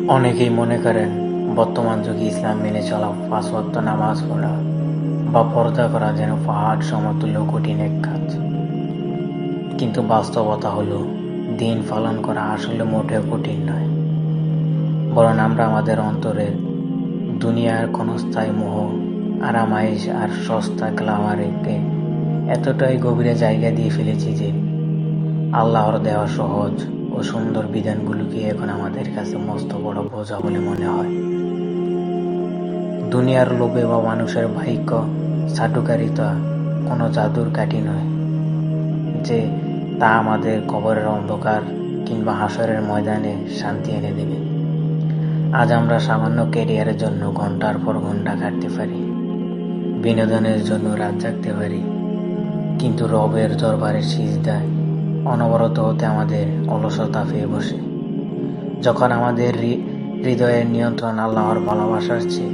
অনেকেই মনে করেন বর্তমান যুগে ইসলাম মেনে চলা, ৫ ওয়াক্ত নামাজ পড়া বা পর্দা করা যেন পাহাড় সমতুল্য কঠিন এক কাজ। কিন্তু বাস্তবতা হলো, দিন পালন করা আসলে মোটেও কঠিন নয়। বরং আমরা আমাদের অন্তরে দুনিয়ার ক্ষণস্থায়ী মোহ, আরামায়েশ আর সস্তা গ্ল্যামারকে এতটাই গভীরে জায়গা দিয়ে ফেলেছি যে আল্লাহর দেওয়া সহজ ও সুন্দর বিধানগুলোকে এখন আমাদের কাছে মস্ত বড় বোঝা বলে মনে হয়। দুনিয়ার লোভে বা মানুষের বাহ্যিক চাটুকারিতা কোনো জাদুর কাঠি নয় যে তা আমাদের কবরের অন্ধকার কিংবা হাসরের ময়দানে শান্তি এনে দেবে। আজ আমরা সামান্য ক্যারিয়ারের জন্য ঘন্টার পর ঘন্টা কাটতে পারি, বিনোদনের জন্য রাত জাগতে পারি, কিন্তু রবের দরবারের সিজদায় অনবরত হতে আমাদের অলসতা পেয়ে বসে। যখন আমাদের হৃদয়ের নিয়ন্ত্রণ আল্লাহর ভালোবাসার চেয়ে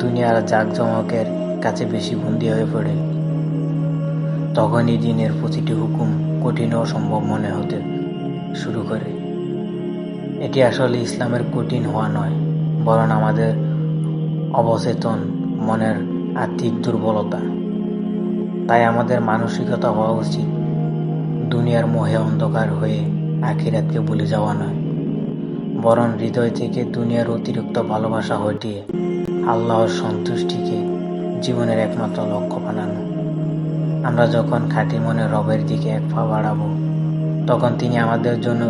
দুনিয়ার জাঁকজমকের কাছে বেশি বন্দী হয়ে পড়ে, তখনই দিনের প্রতিটি হুকুম কঠিন ও অসম্ভব মনে হতে শুরু করে। এটি আসলে ইসলামের কঠিন হওয়া নয়, বরং আমাদের অবচেতন মনের আত্মিক দুর্বলতা। তাই আমাদের মানসিকতা হওয়া উচিত দুনিয়ার মোহে অন্ধকার হয়ে আখিরাতকে ভুলে যাওয়া নয়, বরং হৃদয় থেকে দুনিয়ার অতিরিক্ত ভালোবাসা হটিয়ে আল্লাহর সন্তুষ্টিকে জীবনের একমাত্র লক্ষ্য বানানো। আমরা যখন খাঁটি মনে রবের দিকে এক পা বাড়াবো, তখন তিনি আমাদের জন্য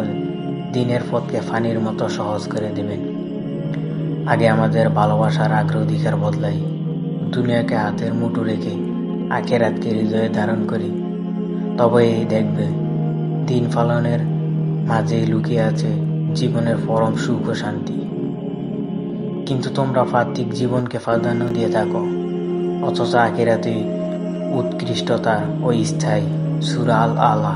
দিনের পথকে ফানির মতো সহজ করে দেবেন। আগে আমাদের ভালোবাসার অগ্রাধিকার বদলাই, দুনিয়াকে হাতের মুঠো রেখে আখিরাতকে হৃদয়ে ধারণ করি, তবেই দেখবে দিন পালনের মাঝেই লুকিয়ে আছে জীবনের পরম সুখ ও শান্তি। কিন্তু তোমরা পার্থিব জীবনকে প্রাধান্য দিয়ে থাকো, অথচ আখিরাতে উৎকৃষ্টতা ও স্থায়ী। সূরা আল আলা।